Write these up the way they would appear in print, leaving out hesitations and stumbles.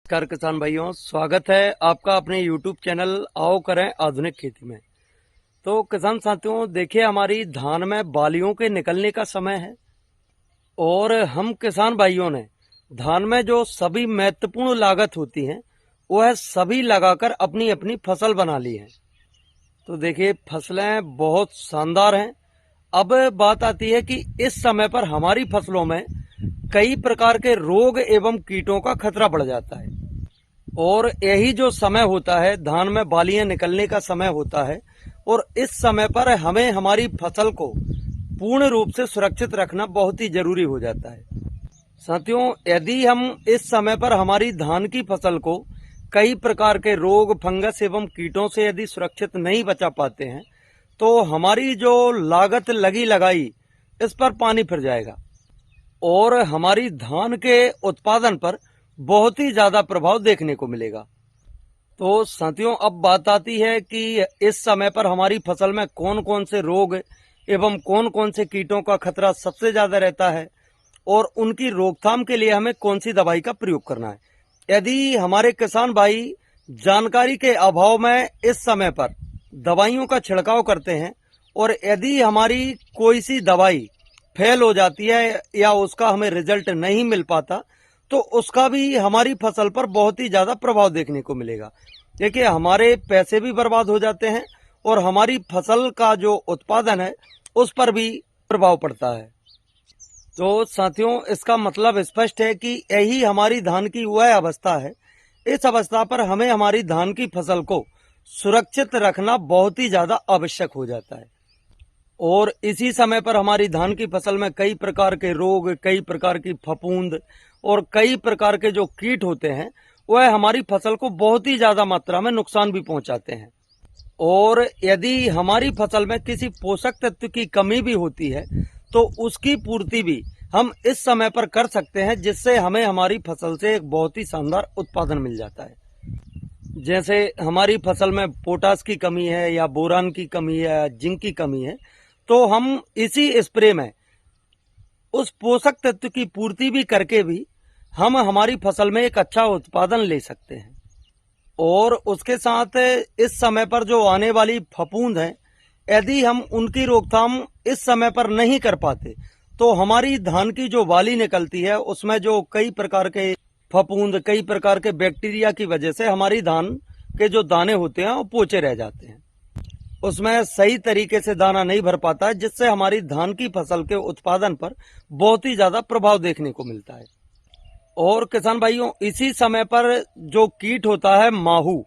नमस्कार किसान भाइयों, स्वागत है आपका अपने YouTube चैनल आओ करें आधुनिक खेती में। तो किसान साथियों, देखिए हमारी धान में बालियों के निकलने का समय है और हम किसान भाइयों ने धान में जो सभी महत्वपूर्ण लागत होती हैं वह सभी लगाकर अपनी अपनी फसल बना ली है। तो देखिए फसलें बहुत शानदार हैं। अब बात आती है कि इस समय पर हमारी फसलों में कई प्रकार के रोग एवं कीटों का खतरा बढ़ जाता है और यही जो समय होता है धान में बालियां निकलने का समय होता है और इस समय पर हमें हमारी फसल को पूर्ण रूप से सुरक्षित रखना बहुत ही जरूरी हो जाता है। साथियों, यदि हम इस समय पर हमारी धान की फसल को कई प्रकार के रोग, फंगस एवं कीटों से यदि सुरक्षित नहीं बचा पाते हैं तो हमारी जो लागत लगी लगाई इस पर पानी फिर जाएगा और हमारी धान के उत्पादन पर बहुत ही ज्यादा प्रभाव देखने को मिलेगा। तो साथियों, अब बात आती है कि इस समय पर हमारी फसल में कौन कौन से रोग एवं कौन कौन से कीटों का खतरा सबसे ज्यादा रहता है और उनकी रोकथाम के लिए हमें कौन सी दवाई का प्रयोग करना है। यदि हमारे किसान भाई जानकारी के अभाव में इस समय पर दवाइयों का छिड़काव करते हैं और यदि हमारी कोई सी दवाई फेल हो जाती है या उसका हमें रिजल्ट नहीं मिल पाता तो उसका भी हमारी फसल पर बहुत ही ज्यादा प्रभाव देखने को मिलेगा। देखिए हमारे पैसे भी बर्बाद हो जाते हैं और हमारी फसल का जो उत्पादन है उस पर भी प्रभाव पड़ता है। तो साथियों, इसका मतलब स्पष्ट है कि यही हमारी धान की वह अवस्था है। इस अवस्था पर हमें हमारी धान की फसल को सुरक्षित रखना बहुत ही ज्यादा आवश्यक हो जाता है और इसी समय पर हमारी धान की फसल में कई प्रकार के रोग, कई प्रकार की फफूंद और कई प्रकार के जो कीट होते हैं वह हमारी फसल को बहुत ही ज्यादा मात्रा में नुकसान भी पहुंचाते हैं। और यदि हमारी फसल में किसी पोषक तत्व की कमी भी होती है तो उसकी पूर्ति भी हम इस समय पर कर सकते हैं, जिससे हमें हमारी फसल से एक बहुत ही शानदार उत्पादन मिल जाता है। जैसे हमारी फसल में पोटास की कमी है या बोरान की कमी है या जिंक की कमी है तो हम इसी स्प्रे में उस पोषक तत्व की पूर्ति भी करके भी हम हमारी फसल में एक अच्छा उत्पादन ले सकते हैं। और उसके साथ इस समय पर जो आने वाली फफूंद है, यदि हम उनकी रोकथाम इस समय पर नहीं कर पाते तो हमारी धान की जो बाली निकलती है उसमें जो कई प्रकार के फफूंद, कई प्रकार के बैक्टीरिया की वजह से हमारी धान के जो दाने होते हैं वो पोचे रह जाते हैं, उसमें सही तरीके से दाना नहीं भर पाता है, जिससे हमारी धान की फसल के उत्पादन पर बहुत ही ज्यादा प्रभाव देखने को मिलता है। और किसान भाइयों, इसी समय पर जो कीट होता है माहू,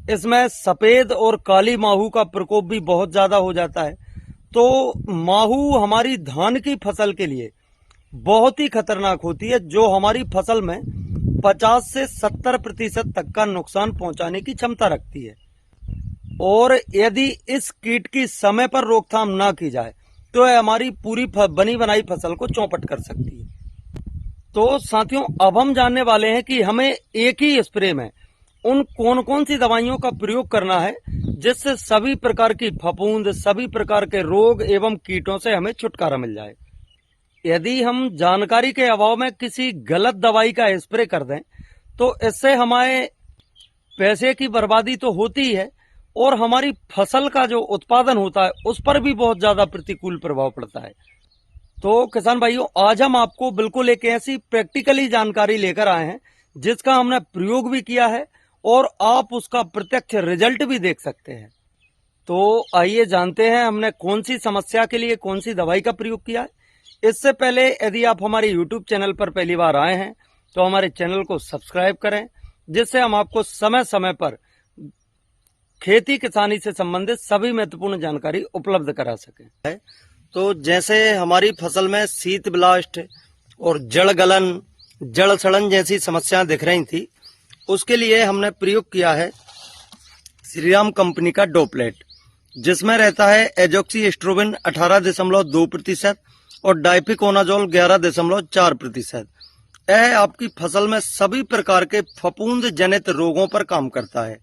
इसमें सफेद और काली माहू का प्रकोप भी बहुत ज्यादा हो जाता है। तो माहू हमारी धान की फसल के लिए बहुत ही खतरनाक होती है, जो हमारी फसल में 50 से 70% तक का नुकसान पहुंचाने की क्षमता रखती है। और यदि इस कीट की समय पर रोकथाम ना की जाए तो यह हमारी पूरी बनी बनाई फसल को चौपट कर सकती है। तो साथियों, अब हम जानने वाले हैं कि हमें एक ही स्प्रे में उन कौन कौन सी दवाइयों का प्रयोग करना है जिससे सभी प्रकार की फफूंद, सभी प्रकार के रोग एवं कीटों से हमें छुटकारा मिल जाए। यदि हम जानकारी के अभाव में किसी गलत दवाई का स्प्रे कर दें तो इससे हमारे पैसे की बर्बादी तो होती ही है और हमारी फसल का जो उत्पादन होता है उस पर भी बहुत ज्यादा प्रतिकूल प्रभाव पड़ता है। तो किसान भाइयों, आज हम आपको बिल्कुल एक ऐसी प्रैक्टिकली जानकारी लेकर आए हैं जिसका हमने प्रयोग भी किया है और आप उसका प्रत्यक्ष रिजल्ट भी देख सकते हैं। तो आइए जानते हैं हमने कौन सी समस्या के लिए कौन सी दवाई का प्रयोग किया है। इससे पहले यदि आप हमारे YouTube चैनल पर पहली बार आए हैं तो हमारे चैनल को सब्सक्राइब करें, जिससे हम आपको समय समय पर खेती किसानी से संबंधित सभी महत्वपूर्ण जानकारी उपलब्ध करा सकें। तो जैसे हमारी फसल में शीत ब्लास्ट और जड़ गलन, जड़ सड़न जैसी समस्याएं दिख रही थी, उसके लिए हमने प्रयोग किया है श्रीराम कंपनी का डोपलेट, जिसमें रहता है एजोक्सी एस्ट्रोबिन 18.2% और डाइपिकोनाजोल 11.4%। यह आपकी फसल में सभी प्रकार के फफूंद जनित रोगों पर काम करता है।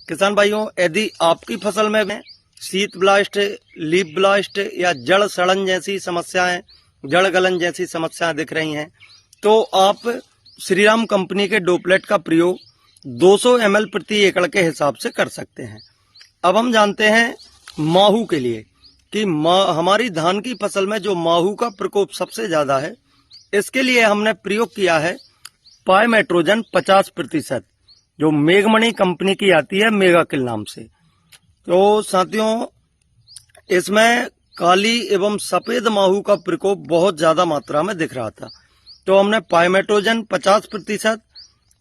किसान भाइयों, यदि आपकी फसल में शीत ब्लास्ट, लीफ ब्लास्ट या जड़ सड़न जैसी समस्याएं, जड़ गलन जैसी समस्याएं दिख रही हैं तो आप श्रीराम कंपनी के डोपलेट का प्रयोग 200 ml प्रति एकड़ के हिसाब से कर सकते हैं। अब हम जानते हैं माहू के लिए कि हमारी धान की फसल में जो माहू का प्रकोप सबसे ज्यादा है, इसके लिए हमने प्रयोग किया है पायमेट्रोजन 50%, जो मेघमणि कंपनी की आती है मेगा किल नाम से। तो साथियों, इसमें काली एवं सफेद माहू का प्रकोप बहुत ज्यादा मात्रा में दिख रहा था, तो हमने पायमेट्रोजन 50%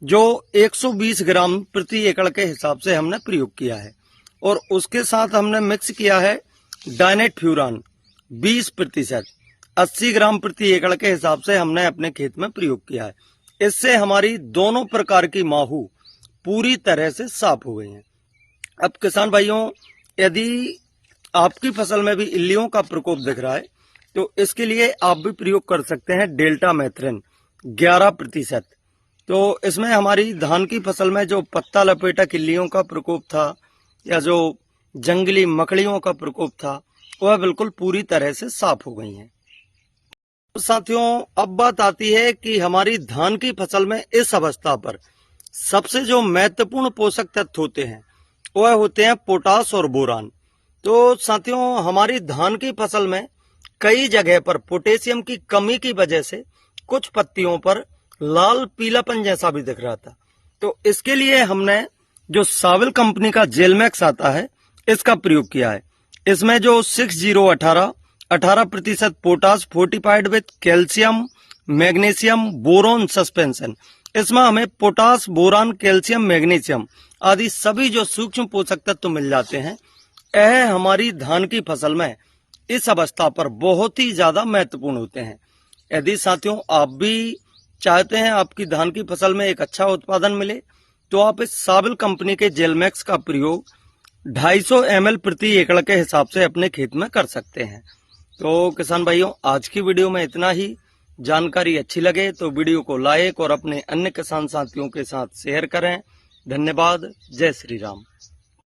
जो 120 ग्राम प्रति एकड़ के हिसाब से हमने प्रयोग किया है, और उसके साथ हमने मिक्स किया है डायनेट फ्यूरान 20% 80 ग्राम प्रति एकड़ के हिसाब से हमने अपने खेत में प्रयोग किया है। इससे हमारी दोनों प्रकार की माहू पूरी तरह से साफ हो गई है। अब किसान भाइयों, यदि आपकी फसल में भी इल्लियों का प्रकोप दिख रहा है, तो इसके लिए आप भी प्रयोग कर सकते हैं डेल्टा मेथ्रिन 11%। तो इसमें हमारी धान की फसल में जो पत्ता लपेटक इल्लियों का प्रकोप था या जो जंगली मकड़ियों का प्रकोप था, वह बिल्कुल पूरी तरह से साफ हो गई हैं। तो साथियों, अब बात आती है कि हमारी धान की फसल में इस अवस्था पर सबसे जो महत्वपूर्ण पोषक तत्व होते हैं, वह होते हैं पोटास और बोरान। तो साथियों, हमारी धान की फसल में कई जगह पर पोटेशियम की कमी की वजह से कुछ पत्तियों पर लाल पीलापन जैसा भी दिख रहा था। तो इसके लिए हमने जो साविल कंपनी का जेलमैक्स आता है, इसका प्रयोग किया है। इसमें जो 18% potash fortified with calcium magnesium boron suspension, इसमें हमें पोटास बोरान कैल्शियम मैग्नीशियम आदि सभी जो सूक्ष्म पोषक तत्व मिल जाते हैं। यह हमारी धान की फसल में इस अवस्था पर बहुत ही ज्यादा महत्वपूर्ण होते हैं। यदि साथियों आप भी चाहते हैं आपकी धान की फसल में एक अच्छा उत्पादन मिले, तो आप इस साविल कंपनी के जेलमैक्स का प्रयोग 250 ml प्रति एकड़ के हिसाब से अपने खेत में कर सकते हैं। तो किसान भाइयों, आज की वीडियो में इतना ही। जानकारी अच्छी लगे तो वीडियो को लाइक और अपने अन्य किसान साथियों के साथ शेयर करें। धन्यवाद। जय श्री राम।